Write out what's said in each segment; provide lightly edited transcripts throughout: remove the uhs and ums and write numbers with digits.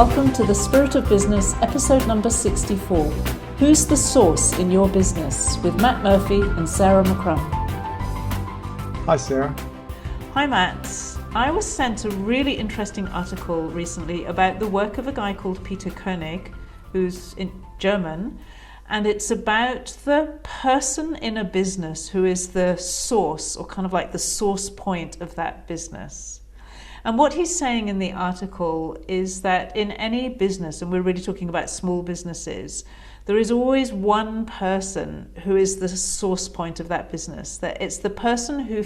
Welcome to the Spirit of Business, episode number 64. Who's the source in your business? With Matt Murphy and Sarah McCrum. Hi, Sarah. Hi, Matt. I was sent a really interesting article recently about the work of a guy called Peter Koenig, who's in German, and it's about the person in a business who is the source, or kind of like the source point of that business. And what he's saying in the article is that in any business, and we're really talking about small businesses, there is always one person who is the source point of that business. That it's the person who,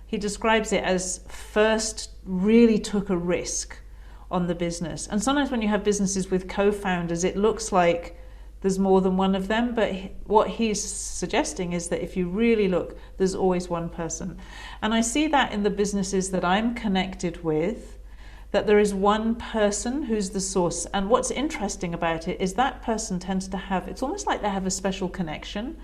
he describes it as, first really took a risk on the business. And sometimes when you have businesses with co-founders, it looks like there's more than one of them, but what he's suggesting is that if you really look, there's always one person. And I see that in the businesses that I'm connected with, that there is one person who's the source. And what's interesting about it is that person tends to have, it's almost like they have a special connection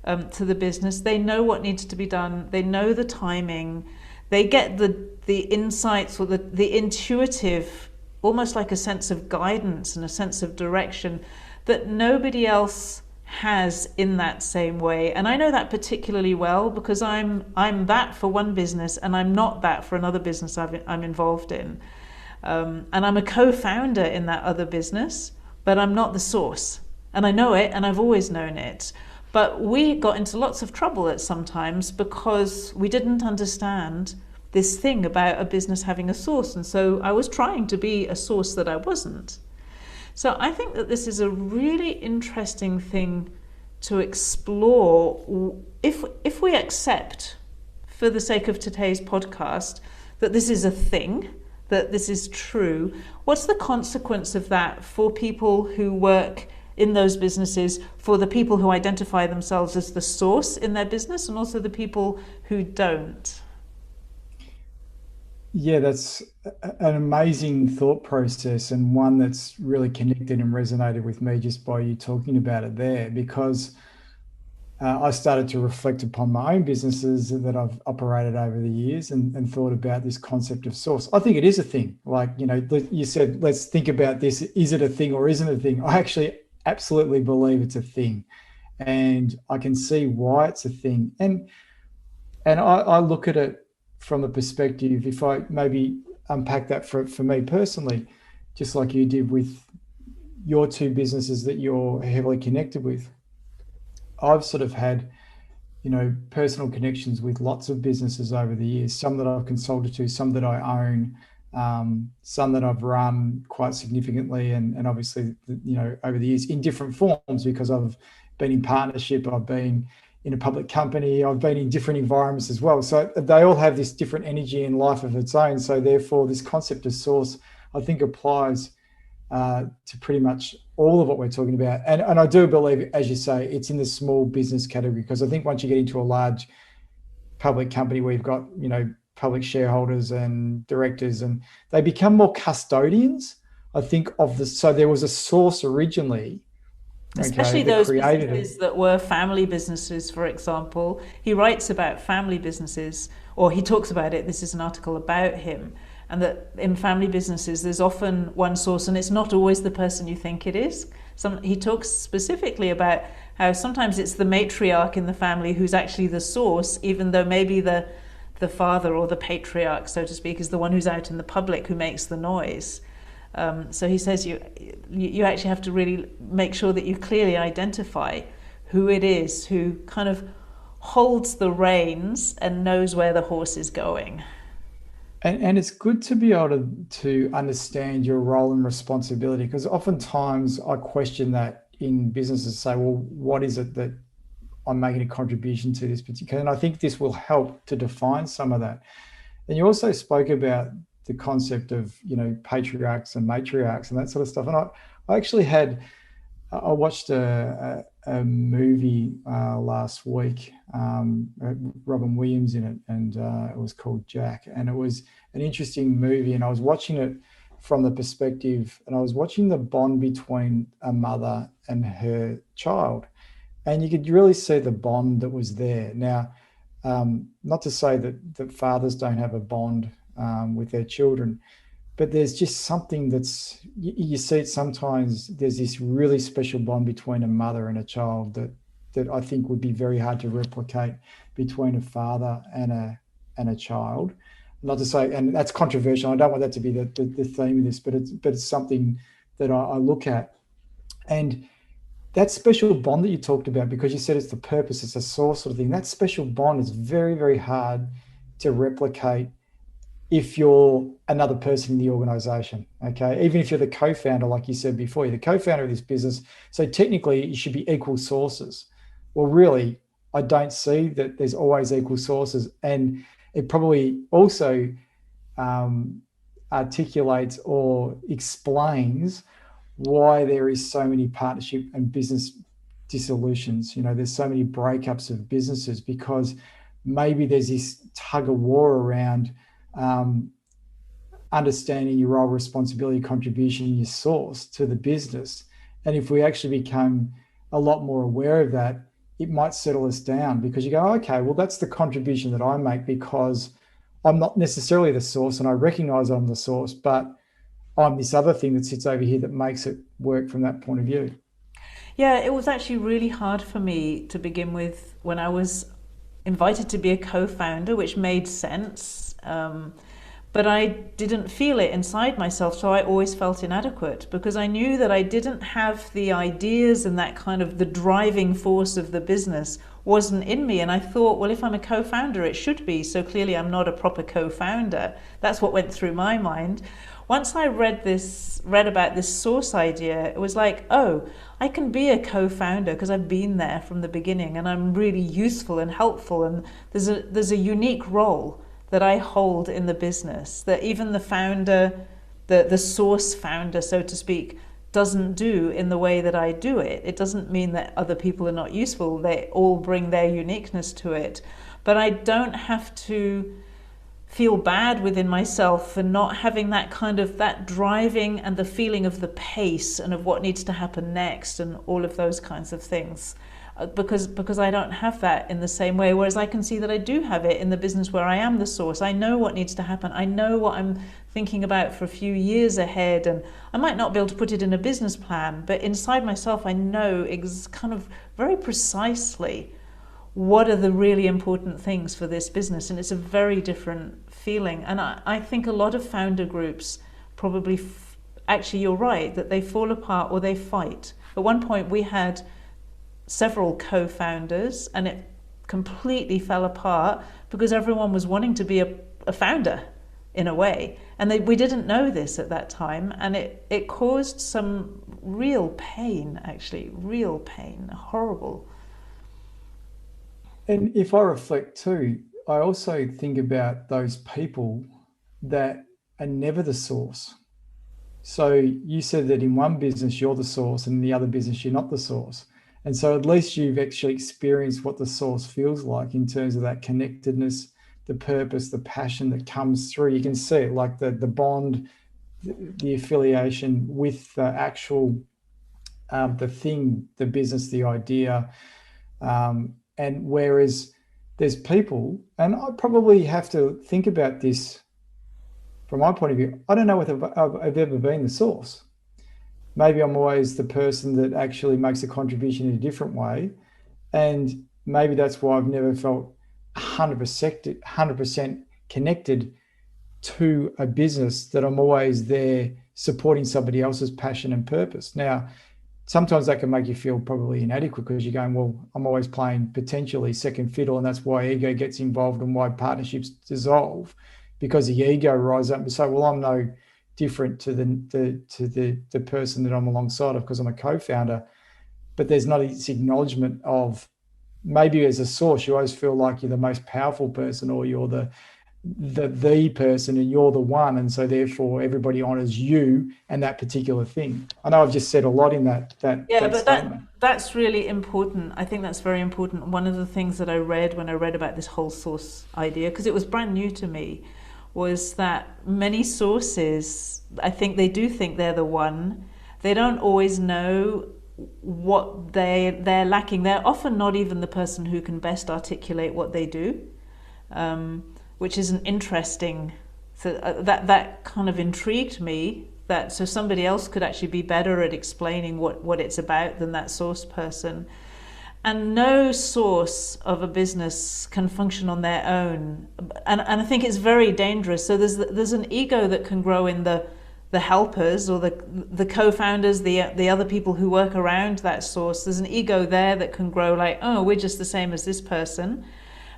to the business. They know what needs to be done. They know the timing. They get the insights or the intuitive, almost like a sense of guidance and a sense of direction that nobody else has in that same way. And I know that particularly well because I'm that for one business and I'm not that for another business I'm involved in. And I'm a co-founder in that other business, but I'm not the source. And I know it and I've always known it. But we got into lots of trouble at sometimes because we didn't understand this thing about a business having a source. And so I was trying to be a source that I wasn't. So I think that this is a really interesting thing to explore if we accept, for the sake of today's podcast, that this is a thing, that this is true. What's the consequence of that for people who work in those businesses, for the people who identify themselves as the source in their business, and also the people who don't? Yeah, that's an amazing thought process and one that's really connected and resonated with me just by you talking about it there, because I started to reflect upon my own businesses that I've operated over the years and thought about this concept of source. I think it is a thing. Like, you said, let's think about this. Is it a thing or isn't it a thing? I actually absolutely believe it's a thing. And I can see why it's a thing. And I look at it from a perspective, if I maybe unpack that for me personally, just like you did with your two businesses that you're heavily connected with, I've sort of had, personal connections with lots of businesses over the years, some that I've consulted to, some that I own, some that I've run quite significantly. And obviously, over the years in different forms, because I've been in partnership, I've been in a public company, I've been in different environments as well. So they all have this different energy and life of its own. So therefore, this concept of source, I think, applies to pretty much all of what we're talking about. And I do believe, as you say, it's in the small business category, because I think once you get into a large public company where you've got, public shareholders and directors, and they become more custodians, I think, so there was a source originally. Especially those businesses that were family businesses, for example. He writes about family businesses, or he talks about it. This is an article about him. And that in family businesses, there's often one source, and it's not always the person you think it is. He talks specifically about how sometimes it's the matriarch in the family who's actually the source, even though maybe the father or the patriarch, so to speak, is the one who's out in the public who makes the noise. So he says you actually have to really make sure that you clearly identify who it is who kind of holds the reins and knows where the horse is going. And it's good to be able to understand your role and responsibility, because oftentimes I question that in businesses, say, well, what is it that I'm making a contribution to this particular? And I think this will help to define some of that. And you also spoke about the concept of, patriarchs and matriarchs and that sort of stuff. And I watched a movie last week, Robin Williams in it, and it was called Jack. And it was an interesting movie, and I was watching it from the perspective, and I was watching the bond between a mother and her child. And you could really see the bond that was there. Now, not to say that fathers don't have a bond with their children, but there's just something that's, you see it sometimes, there's this really special bond between a mother and a child that I think would be very hard to replicate between a father and a child. Not to say, and that's controversial, I don't want that to be the theme of this, but it's something that I look at. And that special bond that you talked about, because you said it's the purpose, it's a source sort of thing, that special bond is very, very hard to replicate if you're another person in the organization, okay? Even if you're the co-founder, like you said before, you're the co-founder of this business, so technically you should be equal sources. Well, really, I don't see that there's always equal sources. And it probably also articulates or explains why there is so many partnership and business dissolutions. There's so many breakups of businesses, because maybe there's this tug of war around understanding your role, responsibility, contribution, your source to the business. And if we actually become a lot more aware of that, it might settle us down, because you go, okay, well, that's the contribution that I make, because I'm not necessarily the source and I recognize I'm the source, but I'm this other thing that sits over here that makes it work from that point of view. Yeah, it was actually really hard for me to begin with when I was invited to be a co-founder, which made sense. But I didn't feel it inside myself, so I always felt inadequate, because I knew that I didn't have the ideas, and that kind of the driving force of the business wasn't in me. And I thought, well, if I'm a co-founder, it should be, so clearly I'm not a proper co-founder. That's what went through my mind. Once I read about this source idea, it was like, oh, I can be a co-founder because I've been there from the beginning, and I'm really useful and helpful, and there's a unique role that I hold in the business that even the founder, the source founder, so to speak, doesn't do in the way that I do it. It doesn't mean that other people are not useful. They all bring their uniqueness to it. But I don't have to feel bad within myself for not having that kind of that driving and the feeling of the pace and of what needs to happen next and all of those kinds of things. Because I don't have that in the same way, whereas I can see that I do have it in the business where I am the source. I know what needs to happen. I know what I'm thinking about for a few years ahead, and I might not be able to put it in a business plan, but inside myself I know kind of very precisely what are the really important things for this business, and it's a very different feeling. And I think a lot of founder groups probably, actually you're right, that they fall apart or they fight. At one point we had several co-founders, and it completely fell apart because everyone was wanting to be a founder in a way, and we didn't know this at that time, and it caused some real pain, horrible. And if I reflect too, I also think about those people that are never the source. So you said that in one business you're the source, and in the other business you're not the source. And so at least you've actually experienced what the source feels like in terms of that connectedness, the purpose, the passion that comes through. You can see it, like the bond, the affiliation with the actual, the thing, the business, the idea. And whereas there's people, and I probably have to think about this from my point of view, I don't know whether I've ever been the source. Maybe I'm always the person that actually makes a contribution in a different way. And maybe that's why I've never felt 100% connected to a business, that I'm always there supporting somebody else's passion and purpose. Now, sometimes that can make you feel probably inadequate, because you're going, well, I'm always playing potentially second fiddle, and that's why ego gets involved and why partnerships dissolve, because the ego rises up and say, well, I'm no different to the person that I'm alongside of because I'm a co-founder. But there's not this acknowledgement of, maybe as a source you always feel like you're the most powerful person, or you're the person and you're the one, and so therefore everybody honors you and that particular thing. I know I've just said a lot in that but statement. That's really important. I think that's very important. One of the things that I read when I read about this whole source idea, because it was brand new to me, was that many sources, I think they do think they're the one. They don't always know what they're lacking. They're often not even the person who can best articulate what they do, which is an interesting So that kind of intrigued me, that so somebody else could actually be better at explaining what it's about than that source person. And no source of a business can function on their own. And I think it's very dangerous. So there's an ego that can grow in the helpers or the co-founders, the other people who work around that source. There's an ego there that can grow like, oh, we're just the same as this person.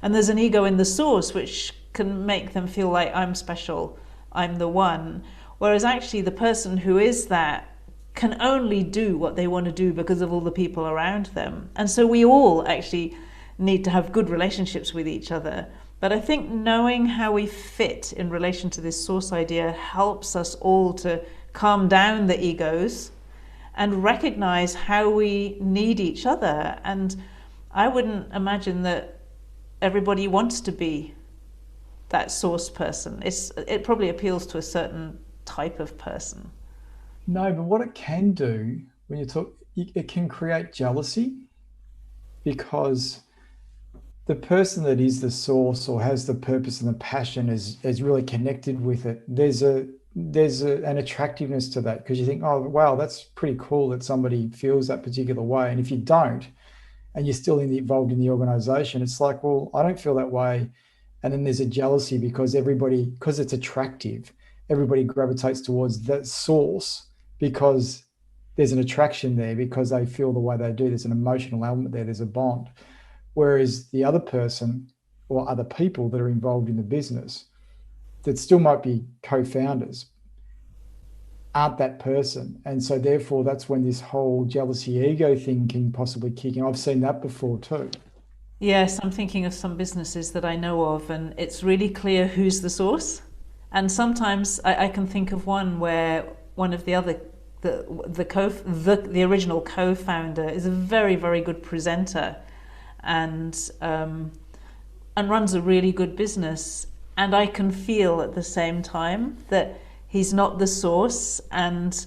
And there's an ego in the source which can make them feel like I'm special, I'm the one. Whereas actually the person who is that can only do what they want to do because of all the people around them. And so we all actually need to have good relationships with each other. But I think knowing how we fit in relation to this source idea helps us all to calm down the egos and recognize how we need each other. And I wouldn't imagine that everybody wants to be that source person. It probably appeals to a certain type of person. No, but what it can do when you talk, it can create jealousy because the person that is the source or has the purpose and the passion is really connected with it. An attractiveness to that because you think, oh wow, that's pretty cool that somebody feels that particular way. And if you don't, and you're still involved in the organization, it's like, well, I don't feel that way. And then there's a jealousy because because it's attractive, everybody gravitates towards that source because there's an attraction there because they feel the way they do. There's an emotional element there. There's a bond. Whereas the other person or other people that are involved in the business that still might be co-founders aren't that person. And so therefore that's when this whole jealousy ego thing can possibly kick in. I've seen that before too. Yes, I'm thinking of some businesses that I know of, and it's really clear who's the source. And sometimes I can think of one where one of the other the original co-founder is a very, very good presenter and runs a really good business, and I can feel at the same time that he's not the source. And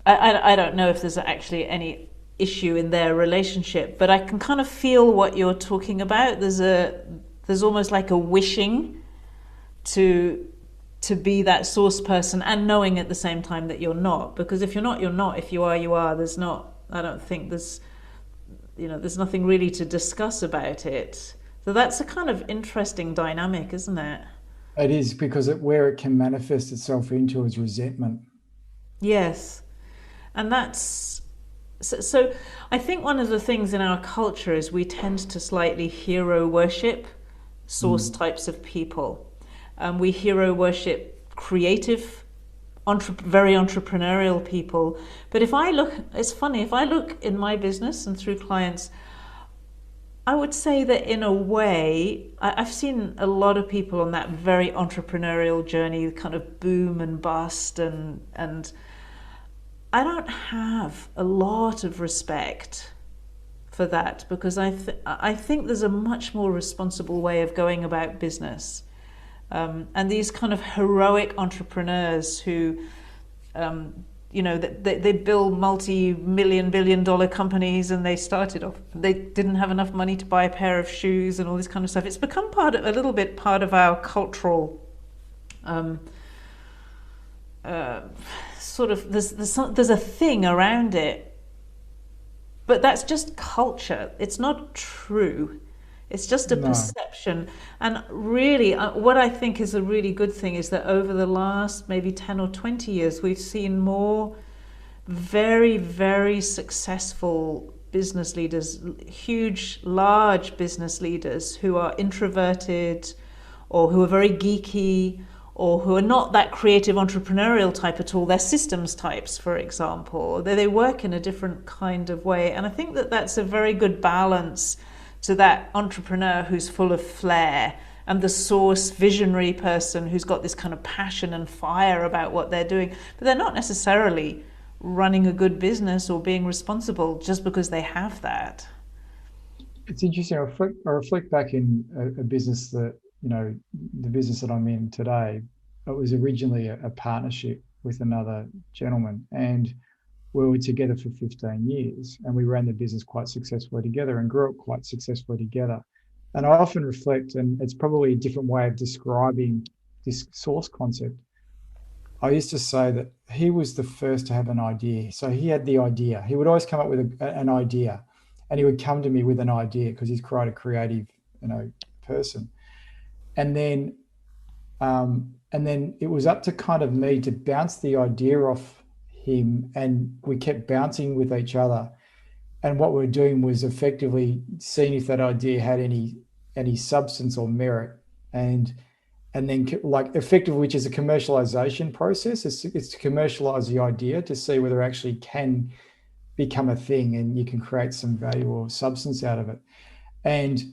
I don't know if there's actually any issue in their relationship, but I can kind of feel what you're talking about. There's almost like a wishing to be that source person, and knowing at the same time that you're not. Because if you're not, you're not. If you are, you are. There's not. I don't think there's nothing really to discuss about it. So that's a kind of interesting dynamic, isn't it? It is because where it can manifest itself into is resentment. Yes, and that's so. I think one of the things in our culture is we tend to slightly hero worship source types of people. We hero worship creative, very entrepreneurial people. But it's funny, if I look in my business and through clients, I would say that in a way, I've seen a lot of people on that very entrepreneurial journey, kind of boom and bust, and I don't have a lot of respect for that, because I think there's a much more responsible way of going about business. And these kind of heroic entrepreneurs who, they build multi-million, billion-dollar companies, and they started off, they didn't have enough money to buy a pair of shoes and all this kind of stuff. It's become a little bit part of our cultural sort of, there's a thing around it, but that's just culture. It's not true. It's just a No. perception. And really, what I think is a really good thing is that over the last maybe 10 or 20 years, we've seen more very, very successful business leaders, huge, large business leaders who are introverted or who are very geeky or who are not that creative entrepreneurial type at all. They're systems types, for example. They work in a different kind of way. And I think that that's a very good balance to that entrepreneur who's full of flair and the source visionary person who's got this kind of passion and fire about what they're doing, but they're not necessarily running a good business or being responsible just because they have that. It's interesting. I reflect back in a business that, the business that I'm in today, it was originally a partnership with another gentleman, and we were together for 15 years, and we ran the business quite successfully together and grew it quite successfully together. And I often reflect, and it's probably a different way of describing this source concept, I used to say that he was the first to have an idea. So he had the idea. He would always come up with an idea, and he would come to me with an idea because he's quite a creative, person. And then it was up to kind of me to bounce the idea off him, and we kept bouncing with each other. And what we were doing was effectively seeing if that idea had any substance or merit, and then like effectively, which is a commercialization process. It's to commercialize the idea to see whether it actually can become a thing and you can create some value or substance out of it. And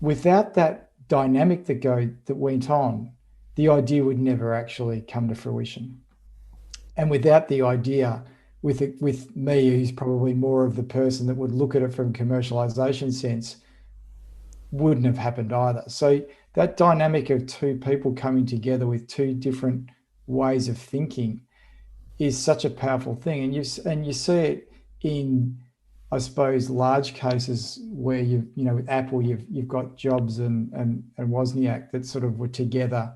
without that dynamic that went on, the idea would never actually come to fruition. And without the idea, with me, who's probably more of the person that would look at it from a commercialization sense, wouldn't have happened either. So that dynamic of two people coming together with two different ways of thinking is such a powerful thing. And you see it in, I suppose, large cases where with Apple, you've got Jobs and Wozniak that sort of were together,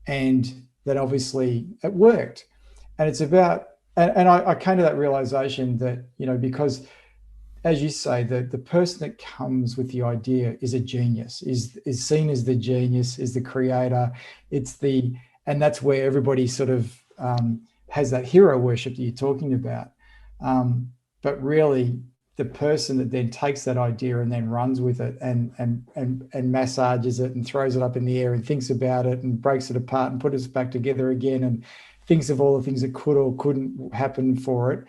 and that obviously it worked. And it's about, and I came to that realization that, because as you say, the person that comes with the idea is a genius, is seen as the genius, is the creator. And that's where everybody sort of has that hero worship that you're talking about. But really, the person that then takes that idea and then runs with it and massages it and throws it up in the air and thinks about it and breaks it apart and puts it back together again and thinks of all the things that could or couldn't happen for it.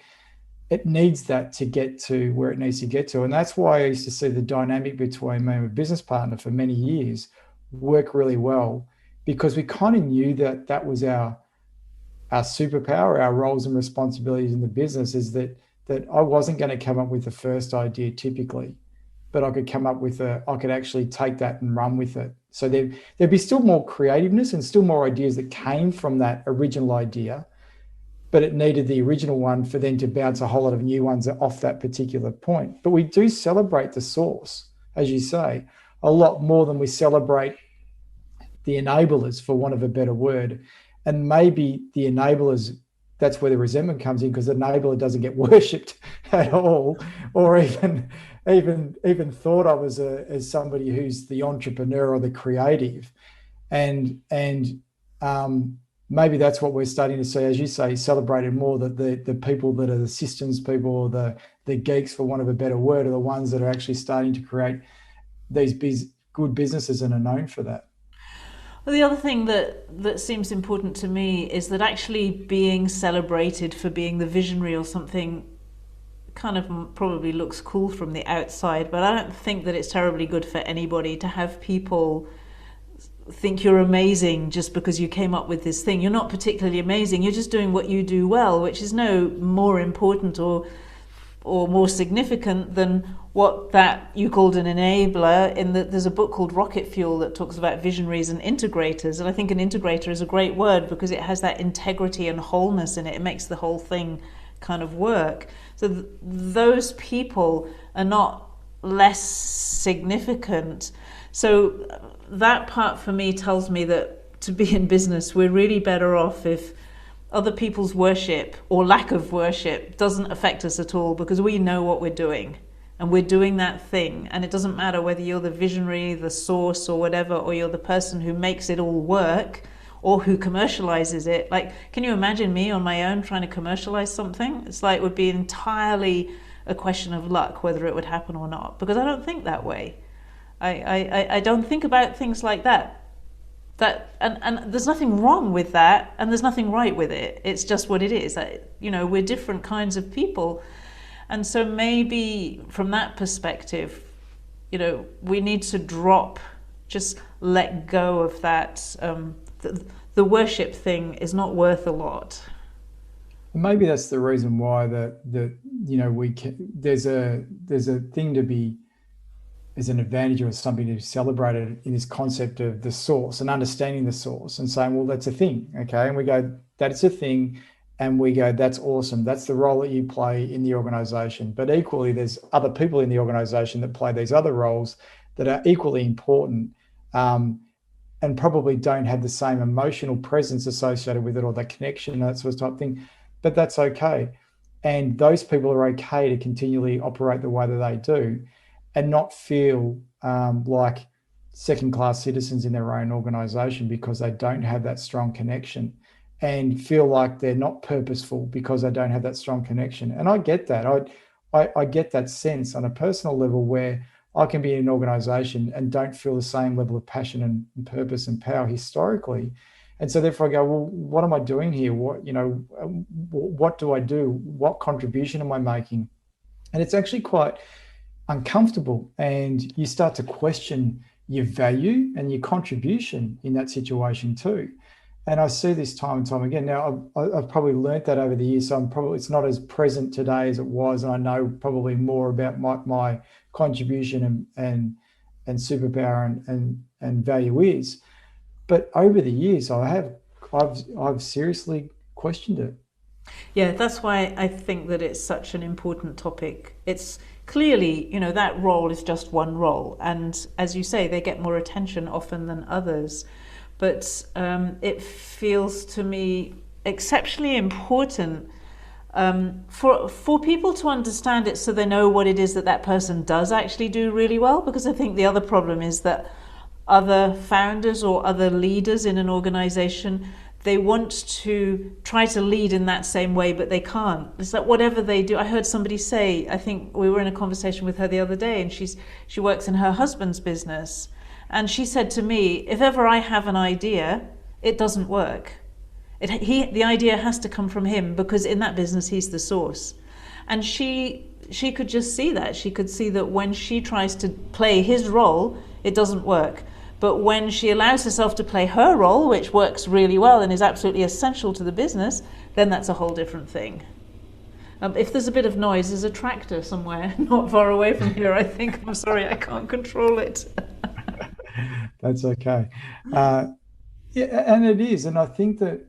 It needs that to get to where it needs to get to. And that's why I used to see the dynamic between me and my business partner for many years work really well, because we kind of knew that was our superpower, our roles and responsibilities in the business, is that I wasn't going to come up with the first idea typically, but I could actually take that and run with it. So there'd be still more creativeness and still more ideas that came from that original idea, but it needed the original one for then to bounce a whole lot of new ones off that particular point. But we do celebrate the source, as you say, a lot more than we celebrate the enablers, for want of a better word. And maybe the enablers, that's where the resentment comes in, because the enabler doesn't get worshipped at all, or even thought of as somebody who's the entrepreneur or the creative. And maybe that's what we're starting to see, as you say, celebrated more, that the people that are the systems people, or the geeks, for want of a better word, are the ones that are actually starting to create these good businesses and are known for that. Well, the other thing that seems important to me is that actually being celebrated for being the visionary or something kind of probably looks cool from the outside, but I don't think that it's terribly good for anybody to have people think you're amazing just because you came up with this thing. You're not particularly amazing. You're just doing what you do well, which is no more important or more significant than what that you called an enabler. There's a book called Rocket Fuel that talks about visionaries and integrators, and I think an integrator is a great word because it has that integrity and wholeness in it. It makes the whole thing kind of work. So those people are not less significant. So that part for me tells me that to be in business, we're really better off if other people's worship or lack of worship doesn't affect us at all, because we know what we're doing and we're doing that thing. And it doesn't matter whether you're the visionary, the source or whatever, or you're the person who makes it all work or who commercializes it. Like, can you imagine me on my own trying to commercialize something? It's like it would be entirely a question of luck whether it would happen or not, because I don't think that way. I don't think about things like that. And there's nothing wrong with that, and there's nothing right with it. It's just what it is. We're different kinds of people, and so maybe from that perspective, we need to just let go of that. The worship thing is not worth a lot. Maybe that's the reason why there's a thing to be, is an advantage or something to be celebrated in this concept of the source and understanding the source and saying, well, that's a thing. Okay. And we go, that's a thing. And we go, that's awesome. That's the role that you play in the organization. But equally, there's other people in the organization that play these other roles that are equally important. and probably don't have the same emotional presence associated with it or the connection, that sort of type thing. But that's okay. And those people are okay to continually operate the way that they do and not feel like second class citizens in their own organization because they don't have that strong connection, and feel like they're not purposeful because they don't have that strong connection. And I get that. I get that sense on a personal level where I can be in an organization and don't feel the same level of passion and purpose and power historically. And so therefore I go, well, what am I doing here? What do I do? What contribution am I making? And it's actually quite uncomfortable. And you start to question your value and your contribution in that situation too. And I see this time and time again. Now, I've probably learnt that over the years, so it's not as present today as it was, and I know probably more about my contribution and superpower and value is. But over the years, I've seriously questioned it. Yeah, that's why I think that it's such an important topic. It's clearly, that role is just one role. And as you say, they get more attention often than others. But it feels to me exceptionally important for people to understand it so they know what it is that person does actually do really well. Because I think the other problem is that other founders or other leaders in an organization, they want to try to lead in that same way, but they can't. It's like whatever they do. I heard somebody say, I think we were in a conversation with her the other day, and she works in her husband's business. And she said to me, if ever I have an idea, it doesn't work. The idea has to come from him because in that business, he's the source. And she could just see that. She could see that when she tries to play his role, it doesn't work. But when she allows herself to play her role, which works really well and is absolutely essential to the business, then that's a whole different thing. If there's a bit of noise, there's a tractor somewhere not far away from here, I think. I'm sorry, I can't control it. That's okay. Yeah, and it is. And I think that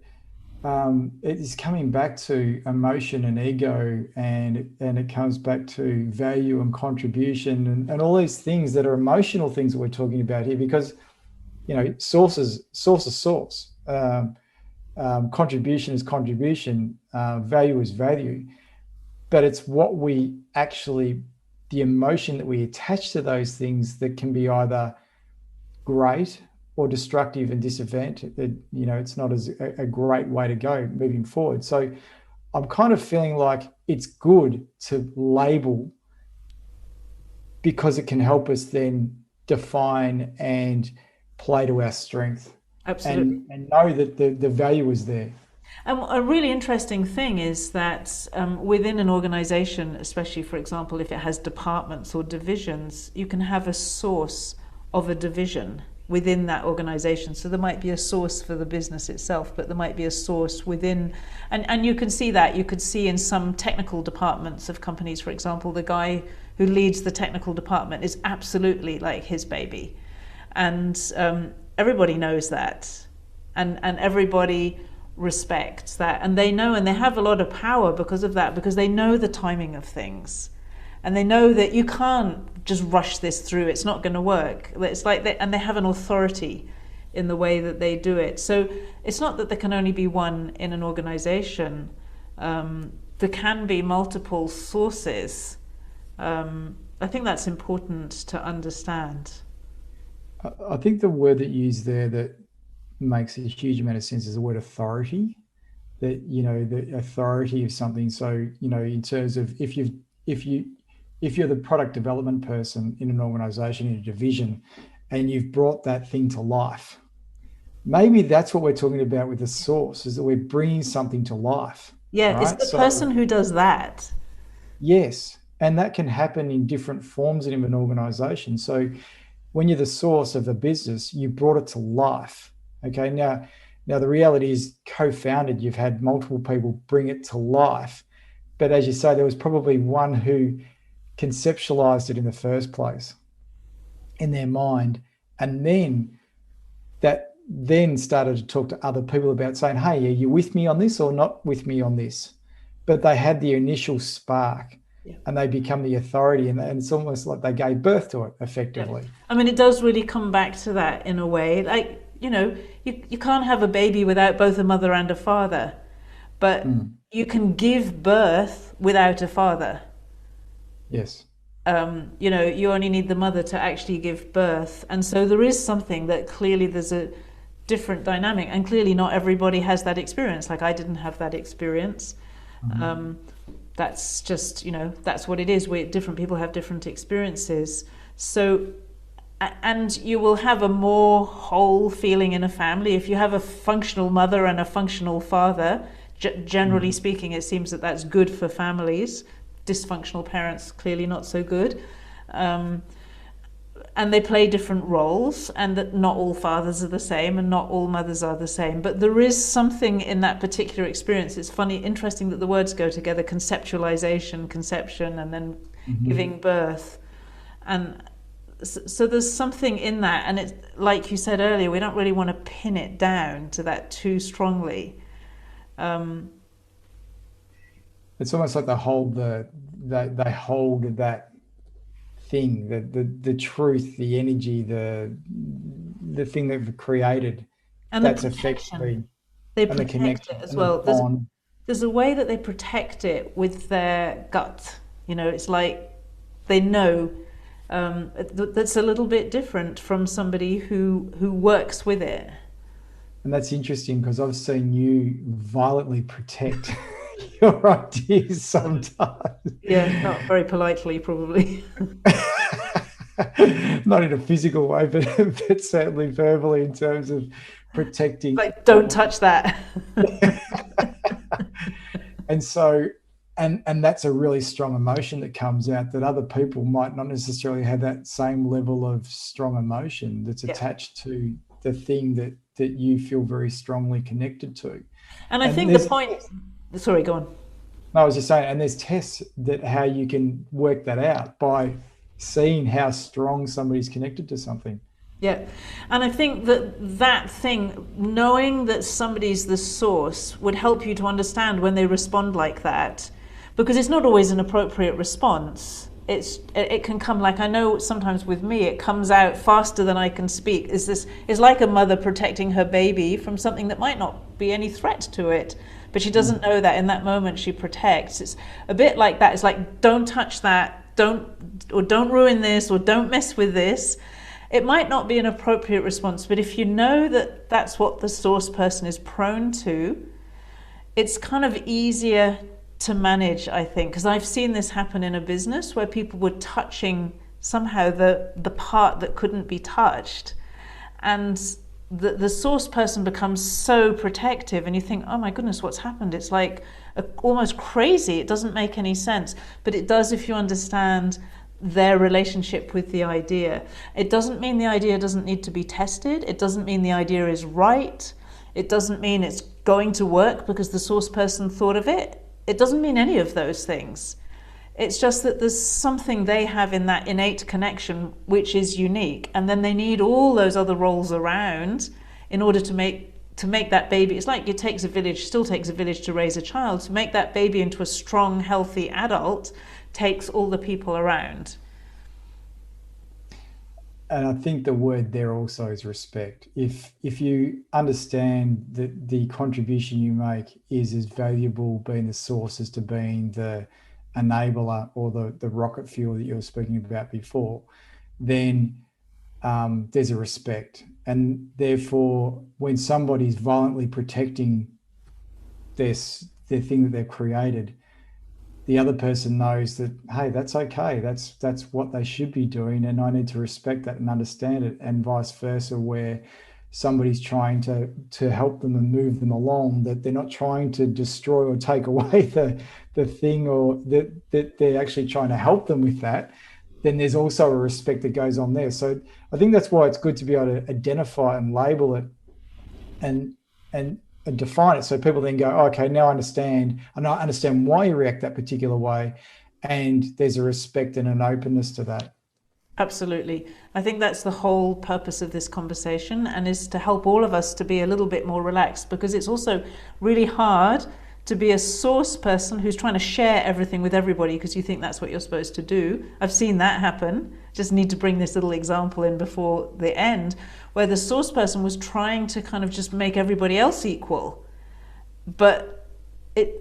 it is coming back to emotion and ego, and it comes back to value and contribution and all these things that are emotional things that we're talking about here, because source is source, contribution is contribution, value is value, but it's what we actually, the emotion that we attach to those things that can be either great or destructive and disadvantage. It's not as a great way to go moving forward. So I'm kind of feeling like it's good to label, because it can help us then define and play to our strength. Absolutely. And know that the value is there. And a really interesting thing is that within an organization, especially, for example, if it has departments or divisions, you can have a source of a division within that organization. So there might be a source for the business itself, but there might be a source within, and you can see that. You could see in some technical departments of companies, for example, the guy who leads the technical department is absolutely like his baby. And everybody knows that. And everybody respects that. And they know, and they have a lot of power because of that, because they know the timing of things. And they know that you can't just rush this through. It's not going to work. It's like and they have an authority in the way that they do it. So it's not that there can only be one in an organization. There can be multiple sources. I think that's important to understand. I think the word that you used there that makes a huge amount of sense is the word authority. That the authority of something. So in terms of if you're the product development person in an organization, in a division, and you've brought that thing to life, maybe that's what we're talking about with the source, is that we're bringing something to life. Yeah, right? it's the person who does that. Yes, and that can happen in different forms in an organization. So when you're the source of the business, you brought it to life. Okay, now the reality is co-founded, you've had multiple people bring it to life. But as you say, there was probably one who conceptualized it in the first place in their mind, and then that then started to talk to other people about saying, hey, are you with me on this or not with me on this? But they had the initial spark. Yeah. And they become the authority, and it's almost like they gave birth to it effectively. Yeah. I mean, it does really come back to that in a way. Like, you know, you can't have a baby without both a mother and a father, but Mm. you can give birth without a father. Yes. You know, you only need the mother to actually give birth. And so there is something that clearly there's a different dynamic, and clearly not everybody has that experience. Like I didn't have that experience. Mhm. Um, that's just, you know, that's what it is. Different people have different experiences. So, and you will have a more whole feeling in a family if you have a functional mother and a functional father. Generally Mm. speaking, it seems that that's good for families. Dysfunctional parents, clearly not so good. Um, and they play different roles, and that not all fathers are the same and not all mothers are the same, but there is something in that particular experience. It's funny, interesting that the words go together: conceptualization, conception, and then Mhm. giving birth. And so there's something in that, and it's like you said earlier, we don't really want to pin it down to that too strongly. um, It's almost like they hold that thing, the truth, the energy, the thing they've created. and the That's protection, effectively they and the protect it connection as and the well. bond. There's a way that they protect it with their gut. You know, it's like they know, that's a little bit different from somebody who works with it. And that's interesting because I've seen you violently protect your ideas sometimes. Yeah, not very politely, probably. Not in a physical way, but certainly verbally in terms of protecting Like, what don't touch that. and so and that's a really strong emotion that comes out that other people might not necessarily have that same level of strong emotion that's Yeah. attached to the thing that you feel very strongly connected to. And I And think the there's point, sorry, go on. no, I was just saying, and there's tests that how you can work that out by seeing how strong somebody's connected to something. Yeah. And I think that thing, knowing that somebody's the source, would help you to understand when they respond like that, because it's not always an appropriate response. It can come, like, I know sometimes with me it comes out faster than I can speak. Is like a mother protecting her baby from something that might not be any threat to it, but she doesn't Mm. know that in that moment she protects. It's a bit like that. It's like, don't touch that, don't ruin this, or don't mess with this. It might not be an appropriate response, but if you know that that's what the source person is prone to, it's kind of easier to manage, I think, because I've seen this happen in a business where people were touching somehow the part that couldn't be touched, and the source person becomes so protective, and you think, oh my goodness, what's happened? It's like almost crazy. It doesn't make any sense, but it does if you understand their relationship with the idea. It doesn't mean the idea doesn't need to be tested. It doesn't mean the idea is right. It doesn't mean it's going to work because the source person thought of it. It doesn't mean any of those things. It's just that there's something they have in that innate connection which is unique, and then they need all those other roles around in order to make that baby. It's like still takes a village to raise a child. To make that baby into a strong, healthy adult takes all the people around. And I think the word there also is respect. If you understand that the contribution you make is as valuable being the source as to being the enabler or the rocket fuel that you were speaking about before, then there's a respect. And therefore, when somebody's violently protecting their thing that they've created, the other person knows that, hey, that's okay. That's what they should be doing, and I need to respect that and understand it, and vice versa, where somebody's trying to help them and move them along, that they're not trying to destroy or take away the thing, or that they're actually trying to help them with that. Then there's also a respect that goes on there. So I think that's why it's good to be able to identify and label it and and and define it, so people then go, oh, okay, now I understand, and I understand why you react that particular way, and there's a respect and an openness to that. Absolutely. I think that's the whole purpose of this conversation, and is to help all of us to be a little bit more relaxed, because it's also really hard to be a source person who's trying to share everything with everybody because you think that's what you're supposed to do. I've seen that happen. Just need to bring this little example in before the end, where the source person was trying to kind of just make everybody else equal. But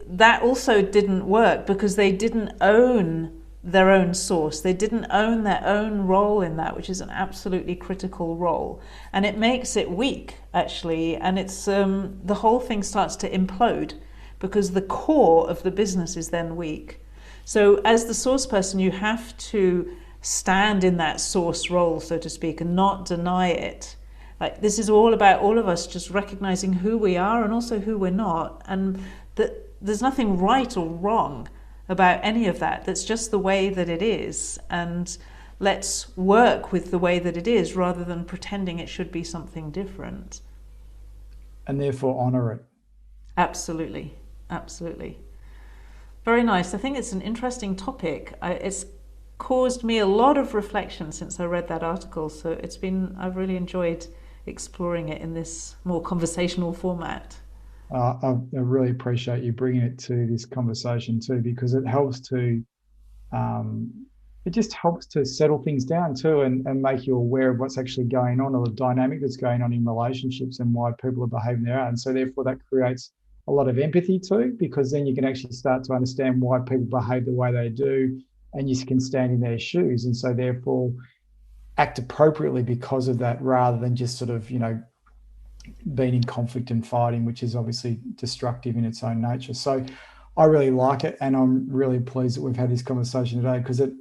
that also didn't work because they didn't own their own source. They didn't own their own role in that, which is an absolutely critical role. And it makes it weak, actually. And it's the whole thing starts to implode because the core of the business is then weak. So as the source person, you have to stand in that source role, so to speak, and not deny it. Like, this is all about all of us just recognizing who we are and also who we're not, and that there's nothing right or wrong about any of that. That's just the way that it is, and let's work with the way that it is rather than pretending it should be something different. And therefore honor it. Absolutely. Very nice. I think it's an interesting topic. It's caused me a lot of reflection since I read that article, so I've really enjoyed exploring it in this more conversational format. I really appreciate you bringing it to this conversation too, because it helps to, it just helps to settle things down too, and make you aware of what's actually going on, or the dynamic that's going on in relationships and why people are behaving there. And so therefore that creates a lot of empathy too, because then you can actually start to understand why people behave the way they do, and you can stand in their shoes. And so therefore act appropriately because of that, rather than just sort of, being in conflict and fighting, which is obviously destructive in its own nature. So I really like it, and I'm really pleased that we've had this conversation today, because it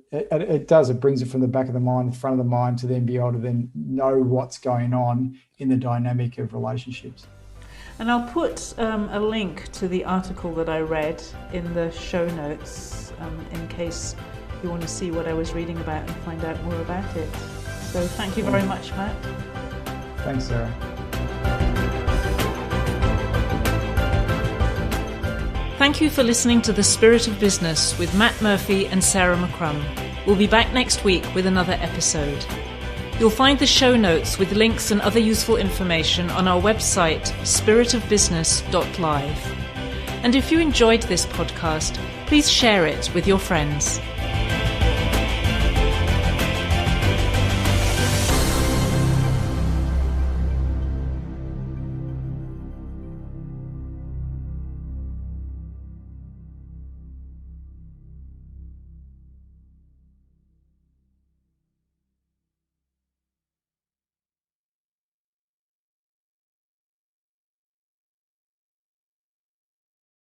brings it from the back of the mind, the front of the mind, to then be able to then know what's going on in the dynamic of relationships. And I'll put a link to the article that I read in the show notes in case you want to see what I was reading about and find out more about it. So thank you very much, Matt. Thanks, Sarah. Thank you for listening to The Spirit of Business with Matt Murphy and Sarah McCrum. We'll be back next week with another episode. You'll find the show notes with links and other useful information on our website, spiritofbusiness.live. And if you enjoyed this podcast, please share it with your friends.